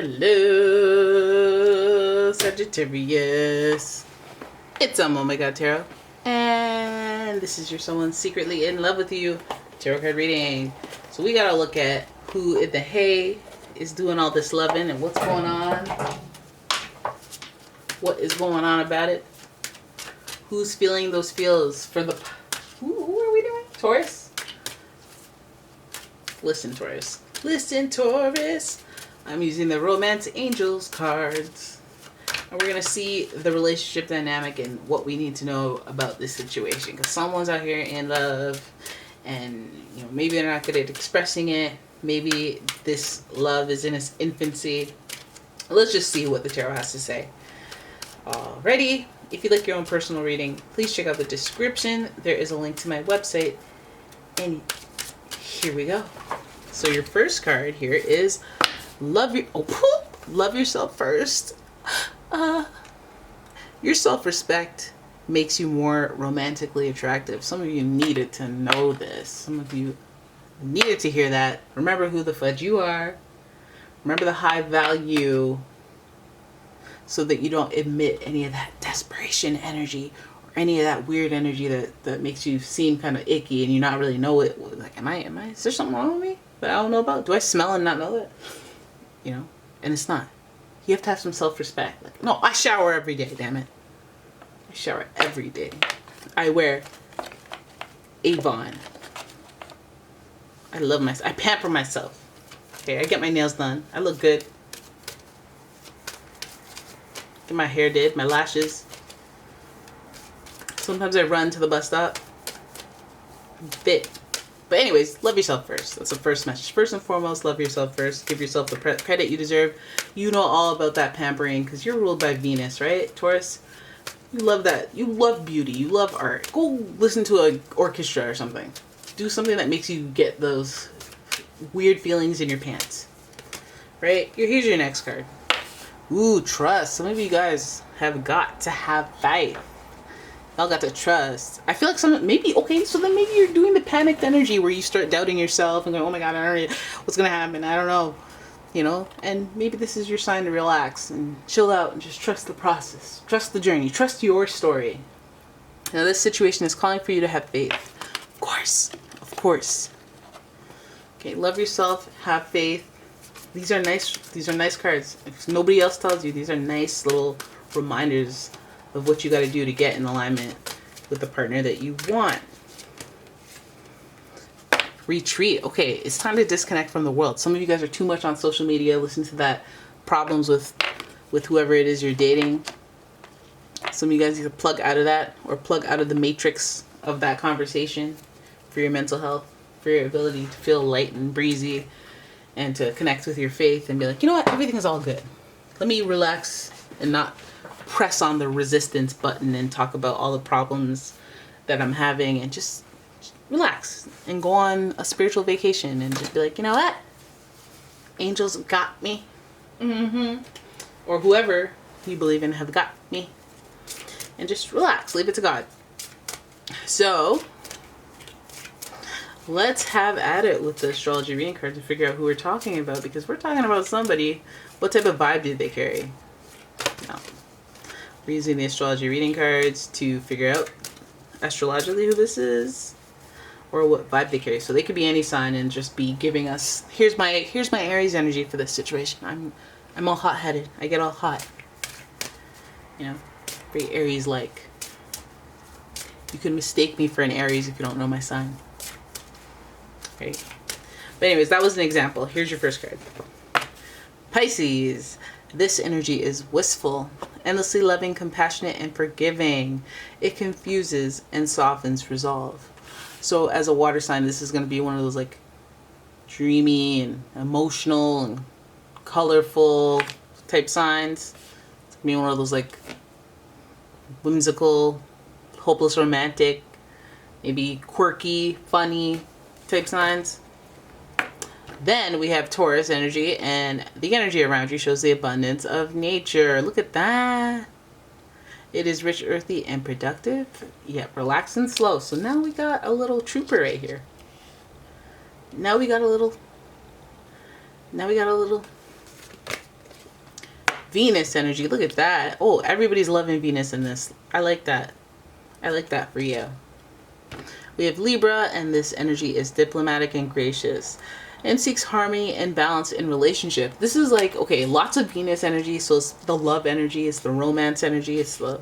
Hello, Sagittarius. It's umomgtarot, and this is your someone secretly in love with you tarot card reading. So we gotta look at who in the hay is doing all this loving and what's going on. What is going on about it? Who's feeling those feels for the... Who are we doing? Taurus? Listen, Taurus. Listen, Taurus. I'm using the Romance Angels cards. And we're going to see the relationship dynamic and what we need to know about this situation. Because someone's out here in love. And, you know, maybe they're not good at expressing it. Maybe this love is in its infancy. Let's just see what the tarot has to say. Alrighty. If you'd like your own personal reading, please check out the description. There is a link to my website. And here we go. So your first card here is... love yourself first. Your self-respect makes you more romantically attractive. Some of you needed to know this. Some of you needed to hear that. Remember who the fudge you are. Remember the high value, so that you don't emit any of that desperation energy or any of that weird energy that makes you seem kind of icky and you not really know it. Like, is there something wrong with me that I don't know about? Do I smell and not know it? You know, and it's not. You have to have some self-respect. Like, no, I shower every day, damn it. I shower every day. I wear Avon. I love myself. I pamper myself. Okay, I get my nails done. I look good. Get my hair did, my lashes. Sometimes I run to the bus stop. I'm fit. But anyways, love yourself first. That's the first message. First and foremost, love yourself first. Give yourself the credit you deserve. You know all about that pampering because you're ruled by Venus, right, Taurus? You love that. You love beauty. You love art. Go listen to an orchestra or something. Do something that makes you get those weird feelings in your pants, right? Here's your next card. Ooh, trust. Some of you guys have got to have faith. Y'all got to trust. I feel like so then maybe you're doing the panicked energy where you start doubting yourself and going, oh my God, I don't know what's going to happen. I don't know, you know, and maybe this is your sign to relax and chill out and just trust the process, trust the journey, trust your story. Now this situation is calling for you to have faith. Of course. Okay. Love yourself, have faith. These are nice cards. If nobody else tells you, these are nice little reminders of what you got to do to get in alignment with the partner that you want. Retreat. Okay, it's time to disconnect from the world. Some of you guys are too much on social media. Listen to that. Problems with whoever it is you're dating. Some of you guys need to plug out of that or plug out of the matrix of that conversation for your mental health, for your ability to feel light and breezy and to connect with your faith and be like, you know what, everything is all good. Let me relax and not press on the resistance button and talk about all the problems that I'm having and just relax and go on a spiritual vacation and just be like, you know what? Angels got me. Or whoever you believe in have got me. And just relax. Leave it to God. So, let's have at it with the astrology reading card to figure out who we're talking about, because we're talking about somebody. What type of vibe did they carry? No. We're using the astrology reading cards to figure out astrologically who this is or what vibe they carry. So they could be any sign and just be giving us, here's my Aries energy for this situation. I'm all hot-headed. I get all hot. You know, very Aries-like. You can mistake me for an Aries if you don't know my sign. Right? But anyways, that was an example. Here's your first card. Pisces. This energy is wistful, endlessly loving, compassionate, and forgiving. It confuses and softens resolve. So as a water sign, this is going to be one of those like dreamy and emotional and colorful type signs. It's going to be one of those like whimsical, hopeless romantic, maybe quirky, funny type signs. Then we have Taurus energy, and the energy around you shows the abundance of nature. Look at that. It is rich, earthy, and productive, yet relaxed and slow. So now we got a little trooper right here. Now we got a little Venus energy. Look at that. Oh, everybody's loving Venus in this. I like that. I like that for you. We have Libra, and this energy is diplomatic and gracious and seeks harmony and balance in relationship. This is like, okay, lots of Venus energy. So it's the love energy, it's the romance energy, it's the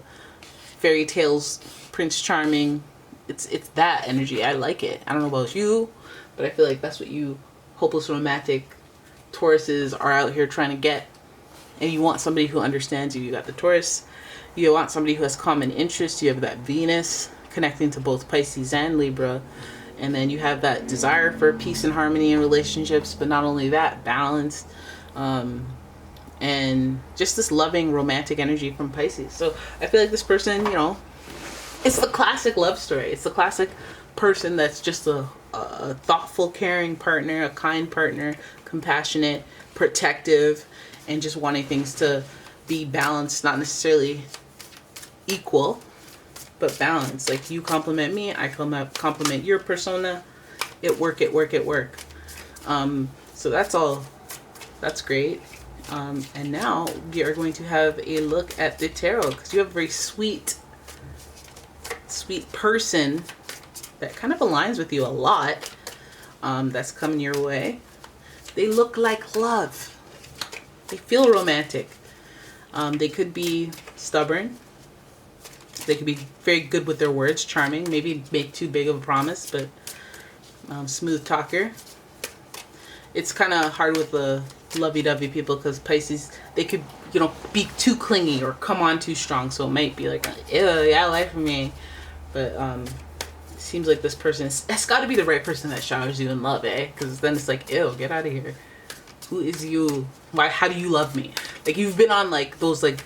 fairy tales, Prince Charming. It's that energy. I like it. I don't know about you, but I feel like that's what you hopeless romantic Tauruses are out here trying to get. And you want somebody who understands you. You got the Taurus. You want somebody who has common interests. You have that Venus connecting to both Pisces and Libra. And then you have that desire for peace and harmony in relationships. But not only that, balance. And just this loving romantic energy from Pisces. So I feel like this person, you know, it's the classic love story. It's the classic person that's just a thoughtful, caring partner, a kind partner, compassionate, protective, and just wanting things to be balanced, not necessarily equal, but balanced. Like you compliment me, I compliment your persona. It work. So that's all. That's great. And now we are going to have a look at the tarot, because you have a very sweet person that kind of aligns with you a lot. That's coming your way. They look like love. They feel romantic. They could be stubborn. They could be very good with their words, charming, maybe make too big of a promise, but smooth talker. It's kind of hard with the lovey-dovey people, because Pisces, they could, you know, be too clingy or come on too strong. So it might be like, ew, yeah, life for me. But it seems like this person, it's got to be the right person that showers you in love, eh? Because then it's like, ew, get out of here. Who is you? Why? How do you love me? Like, you've been on like those like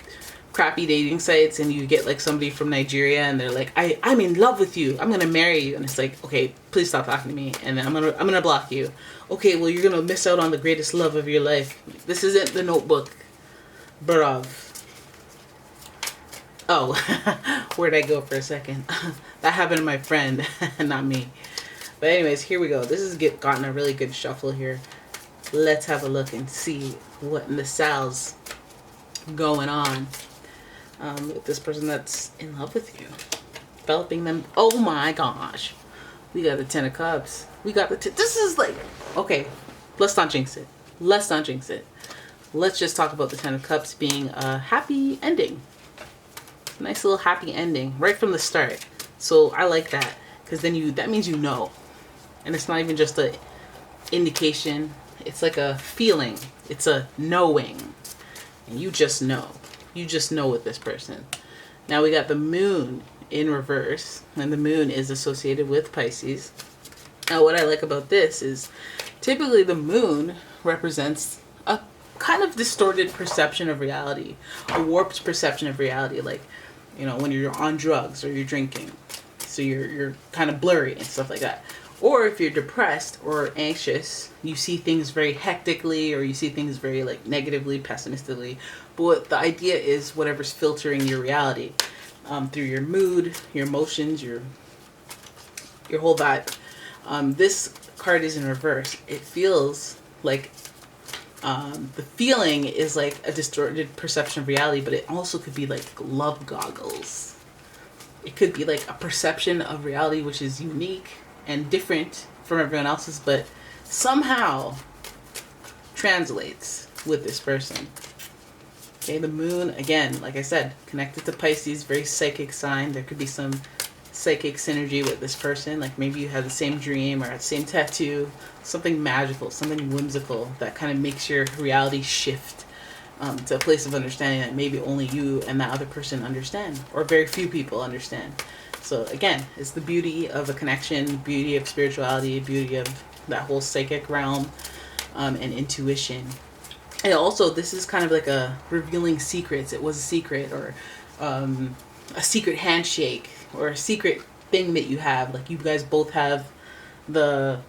crappy dating sites, and you get like somebody from Nigeria, and they're like, I'm in love with you. I'm gonna marry you, and it's like, okay, please stop talking to me, and then I'm gonna block you. Okay, well, you're gonna miss out on the greatest love of your life. This isn't The Notebook, bruv. Oh, where'd I go for a second? That happened to my friend, not me. But anyways, here we go. This has gotten a really good shuffle here. Let's have a look and see what in the sal's going on with this person that's in love with you. Developing them. Oh my gosh. We got the Ten of Cups. We got the this is like, okay, let's not jinx it. Let's not jinx it. Let's just talk about the Ten of Cups being a happy ending. Nice little happy ending right from the start. So I like that, because then that means you know. And it's not even just a indication. It's like a feeling. It's a knowing. And you just know. You just know with this person. Now we got the Moon in reverse. And the Moon is associated with Pisces. Now what I like about this is typically the Moon represents a kind of distorted perception of reality. A warped perception of reality. Like, you know, when you're on drugs or you're drinking. So you're kind of blurry and stuff like that. Or if you're depressed or anxious, you see things very hectically, or you see things very like negatively, pessimistically. But what the idea is, whatever's filtering your reality through your mood, your emotions, your whole vibe. This card is in reverse. It feels like the feeling is like a distorted perception of reality, but it also could be like love goggles. It could be like a perception of reality which is unique and different from everyone else's, but somehow translates with this person. Okay, the Moon, again, like I said, connected to Pisces, very psychic sign. There could be some psychic synergy with this person. Like maybe you have the same dream or the same tattoo, something magical, something whimsical that kind of makes your reality shift to a place of understanding that maybe only you and that other person understand, or very few people understand. So again, it's the beauty of a connection, beauty of spirituality, beauty of that whole psychic realm, and intuition. And also, this is kind of like a revealing secrets. It was a secret, or a secret handshake, or a secret thing that you have. Like you guys both have the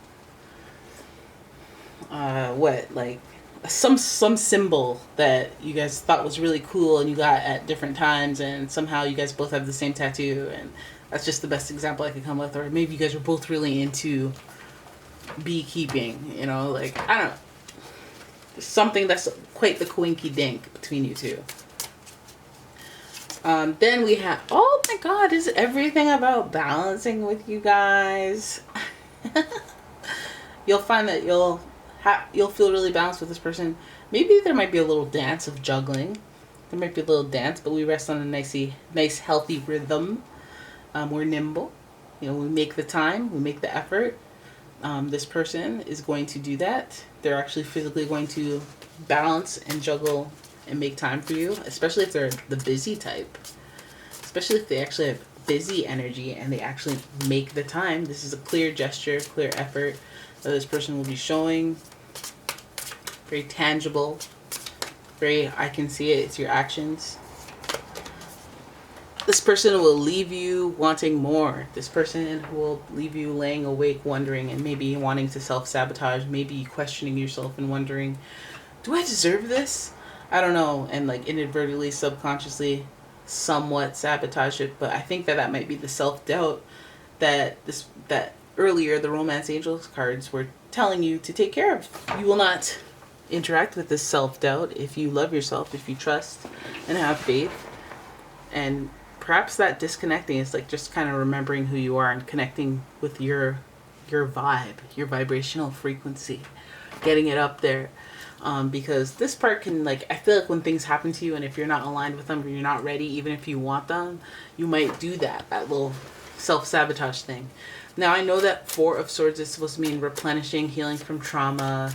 some symbol that you guys thought was really cool and you got at different times, and somehow you guys both have the same tattoo, and that's just the best example I could come with. Or maybe you guys were both really into beekeeping, you know, like, I don't know. something that's quite the coinky dink between you two. Then we have, oh my god, is everything about balancing with you guys? You'll find that you'll feel really balanced with this person. Maybe there might be a little dance of juggling. There might be a little dance, but we rest on a nice healthy rhythm. We're nimble. You know, we make the time, we make the effort. This person is going to do that. They're actually physically going to balance and juggle and make time for you, especially if they're the busy type. Especially if they actually have busy energy and they actually make the time. This is a clear gesture, clear effort that this person will be showing. Very tangible. Very, I can see it. It's your actions. This person will leave you wanting more. This person will leave you laying awake wondering and maybe wanting to self-sabotage, maybe questioning yourself and wondering, do I deserve this? I don't know. And like inadvertently, subconsciously, somewhat sabotage it. But I think that might be the self-doubt that earlier the Romance Angels cards were telling you to take care of. You will not interact with this self-doubt if you love yourself, if you trust and have faith. And perhaps that disconnecting is like just kind of remembering who you are and connecting with your vibe, your vibrational frequency, getting it up there. Because this part can, like, I feel like when things happen to you and if you're not aligned with them or you're not ready, even if you want them, you might do that little self-sabotage thing. Now, I know that Four of Swords is supposed to mean replenishing, healing from trauma,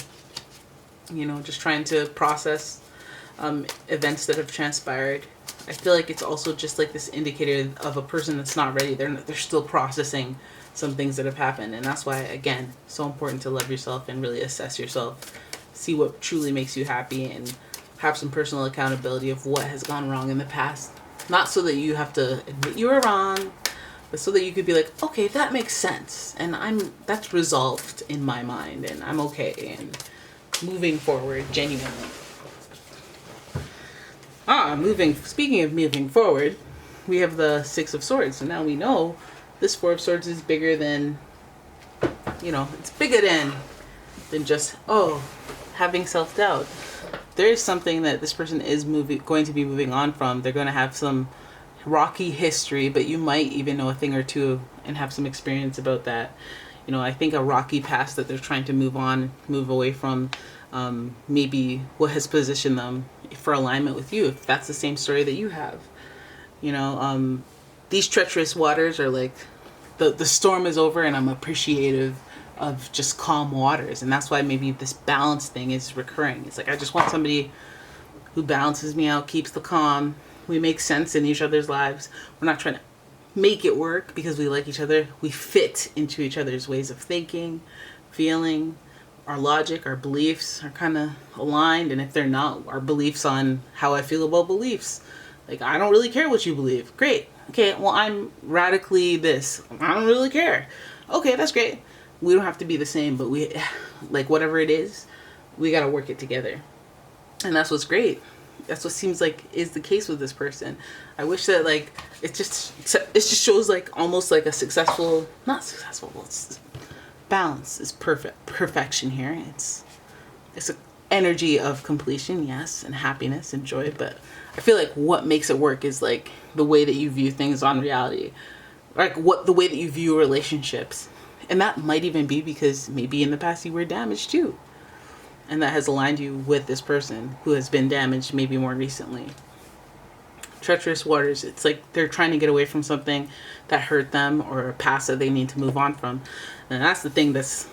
you know, just trying to process events that have transpired. I feel like it's also just like this indicator of a person that's not ready. They're still processing some things that have happened. And that's why, again, so important to love yourself and really assess yourself. See what truly makes you happy and have some personal accountability of what has gone wrong in the past. Not so that you have to admit you were wrong, but so that you could be like, okay, that makes sense. And that's resolved in my mind and I'm okay. And moving forward genuinely. Speaking of moving forward, we have the Six of Swords. So now we know this Four of Swords is bigger than, you know, it's bigger than just, having self-doubt. There is something that this person is going to be moving on from. They're going to have some rocky history, but you might even know a thing or two and have some experience about that. You know, I think a rocky past that they're trying to move away from, maybe what has positioned them for alignment with you, if that's the same story that you have. You know, these treacherous waters are like, the storm is over and I'm appreciative of just calm waters. And that's why maybe this balance thing is recurring. It's like, I just want somebody who balances me out, keeps the calm. We make sense in each other's lives. We're not trying to make it work because we like each other. We fit into each other's ways of thinking, feeling. Our logic, our beliefs are kind of aligned. And if they're not, our beliefs on how I feel about beliefs. Like, I don't really care what you believe. Great. Okay, well, I'm radically this. I don't really care. Okay, that's great. We don't have to be the same, but we, like, whatever it is, we got to work it together. And that's what's great. That's what seems like is the case with this person. I wish that, like, it just shows like almost like a successful, not successful, well, it's, balance is perfection here. It's an energy of completion, yes, and happiness and joy, but I feel like what makes it work is like the way that you view things on reality, like the way that you view relationships. And that might even be because maybe in the past you were damaged too. And that has aligned you with this person who has been damaged maybe more recently. Treacherous waters, it's like they're trying to get away from something that hurt them or a past that they need to move on from. And that's the thing that's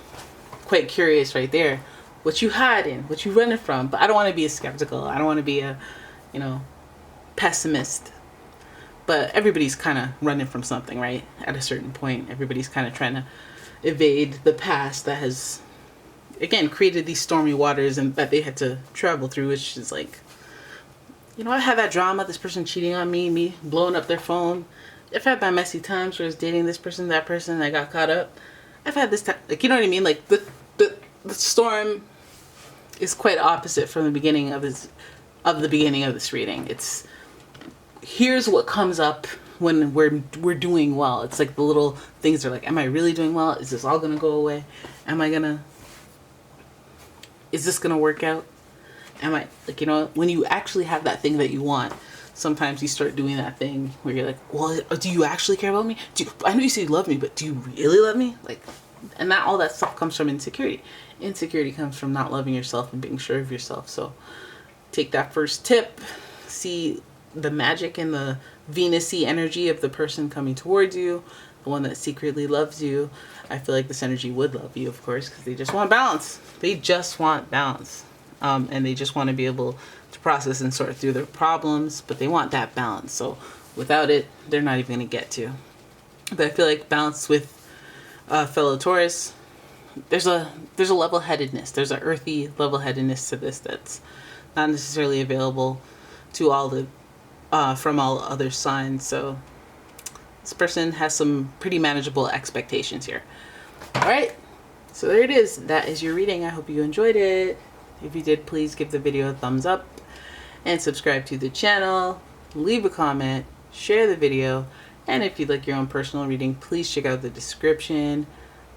quite curious right there. What you hide in, what you running from. But I don't want to be a skeptical. I don't want to be a, pessimist. But everybody's kind of running from something, right? At a certain point, everybody's kind of trying to evade the past that has, again, created these stormy waters and that they had to travel through, which is like, I had that drama, this person cheating on me blowing up their phone. I've had my messy times where I was dating this person, that person, I got caught up. I've had this time, like, you know what I mean? Like, the storm is quite opposite from the beginning of the beginning of this reading. It's, here's what comes up when we're doing well. It's like the little things are like, am I really doing well? Is this all gonna go away? Is this gonna work out? am I, like, you know, when you actually have that thing that you want, sometimes you start doing that thing where you're like, well, do you actually care about me? I know you say you love me, but do you really love me? Like, and that, all that stuff comes from insecurity. Insecurity comes from not loving yourself and being sure of yourself. So take that first tip, see the magic in the Venus-y energy of the person coming towards you, the one that secretly loves you. I feel like this energy would love you, of course, because they just want balance. They just want balance. And they just want to be able to process and sort through their problems, but they want that balance. So without it, they're not even going to get to. But I feel like balance with fellow Taurus, there's a level-headedness. There's an earthy level-headedness to this that's not necessarily available to all the from all other signs. So this person has some pretty manageable expectations here. All right, so there it is. That is your reading. I hope you enjoyed it. If you did, please give the video a thumbs up and subscribe to the channel. Leave a comment, share the video, and if you'd like your own personal reading, please check out the description.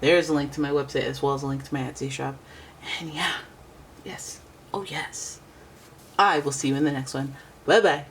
There's a link to my website as well as a link to my Etsy shop. And yeah, yes, oh yes, I will see you in the next one. Bye bye.